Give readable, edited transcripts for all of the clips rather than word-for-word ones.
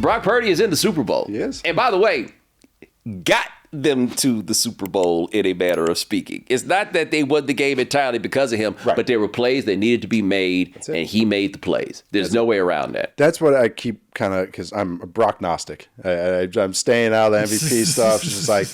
Brock Purdy is in the Super Bowl. Yes. And by the way, got them to the Super Bowl in a manner of speaking. It's not that they won the game entirely because of him, but there were plays that needed to be made, and he made the plays. There's no way around that. That's what I keep kind of, because I'm a Brock Gnostic. I'm staying out of the MVP stuff. It's just like,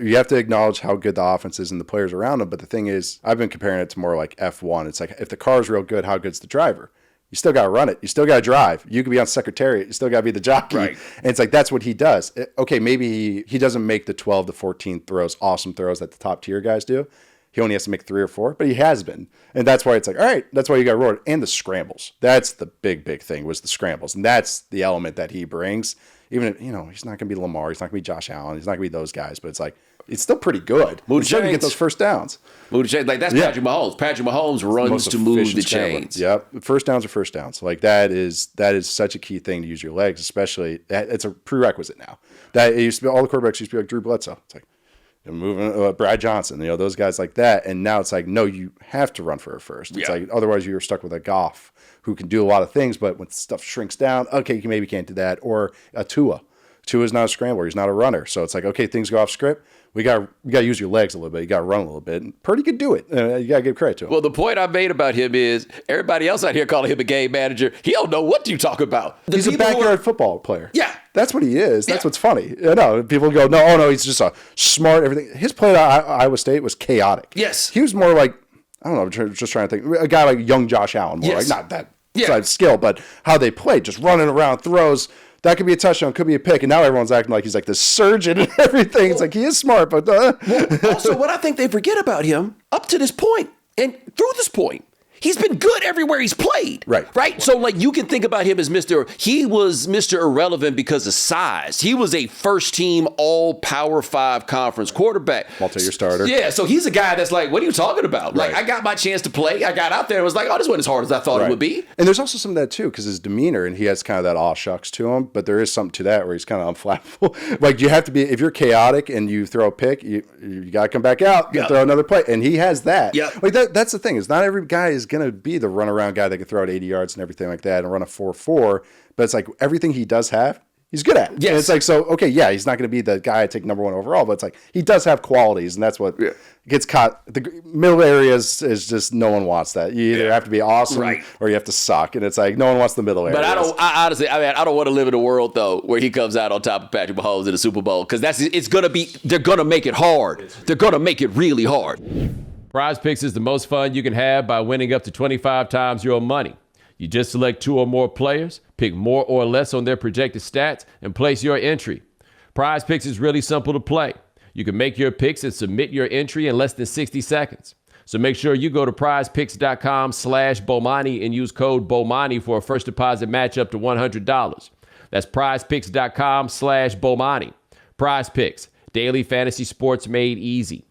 you have to acknowledge how good the offense is and the players around them. But the thing is, I've been comparing it to more like F1. It's like, if the car's real good, how good's the driver? You still got to run it. You still got to drive. You could be on Secretariat. You still got to be the jockey. Right. And it's like, that's what he does. Okay, maybe he doesn't make the 12 to 14 throws, awesome throws that the top tier guys do. He only has to make 3 or 4, but he has been. And that's why it's like, all right, that's why you got rewarded. And the scrambles. That's the big thing, was the scrambles. And that's the element that he brings. Even if, he's not going to be Lamar. He's not going to be Josh Allen. He's not going to be those guys. But it's like, it's still pretty good. He's starting to get those first downs. Like, that's Patrick Mahomes. Patrick Mahomes runs to move the chains. Yep. First downs are first downs. Like, that is such a key thing to use your legs, especially. It's a prerequisite now. That it used to be, all the quarterbacks used to be like Drew Bledsoe. It's like, moving Brad Johnson, those guys like that. And now it's like, no, you have to run for a first. It's like, otherwise you're stuck with a Goff who can do a lot of things, but when stuff shrinks down, okay, you maybe can't do that. Or a Tua. Tua's not a scrambler. He's not a runner. So it's like, okay, things go off script. You got to use your legs a little bit. You got to run a little bit. And Purdy could do it. You got to give credit to him. Well, the point I made about him is everybody else out here calling him a game manager. He don't know what you talk about. He's a backyard football player. Yeah. That's what he is. That's what's funny. People go, no, he's just a smart everything. His play at Iowa State was chaotic. Yes. He was more like, I don't know, just trying to think, a guy like young Josh Allen, more like, not that side of skill, but how they played, just running around, throws. That could be a touchdown, could be a pick, and now everyone's acting like he's like the surgeon and everything. It's like, he is smart, but... Also, what I think they forget about him, up to this point, and through this point, he's been good everywhere he's played. Right? So, like, you can think about him as he was Mr. Irrelevant because of size. He was a first-team all-Power 5 conference quarterback. Multi-year starter. Yeah, so he's a guy that's like, what are you talking about? Like, I got my chance to play. I got out there and was like, oh, this wasn't as hard as I thought it would be. And there's also some of that, too, because his demeanor, and he has kind of that aw shucks to him, but there is something to that where he's kind of unflappable. Like, you have to be, if you're chaotic and you throw a pick, you got to come back out and throw another play. And he has that. Like, that's the thing, is not every guy is going to be the runaround guy that can throw it 80 yards and everything like that and run a 4.4, but it's like everything he does have, he's good at. And it's like, so, okay, he's not going to be the guy I take number 1 overall, but it's like he does have qualities, and that's what gets caught. The middle areas is just, no one wants that. You either have to be awesome or you have to suck, and it's like no one wants the middle areas. But I don't want to live in a world, though, where he comes out on top of Patrick Mahomes in the Super Bowl, because they're going to make it hard. They're going to make it really hard. Prize Picks is the most fun you can have by winning up to 25 times your money. You just select 2 or more players, pick more or less on their projected stats, and place your entry. Prize Picks is really simple to play. You can make your picks and submit your entry in less than 60 seconds. So make sure you go to prizepicks.com/Bomani and use code Bomani for a first deposit match up to $100. That's prizepicks.com/Bomani. Prize Picks, daily fantasy sports made easy.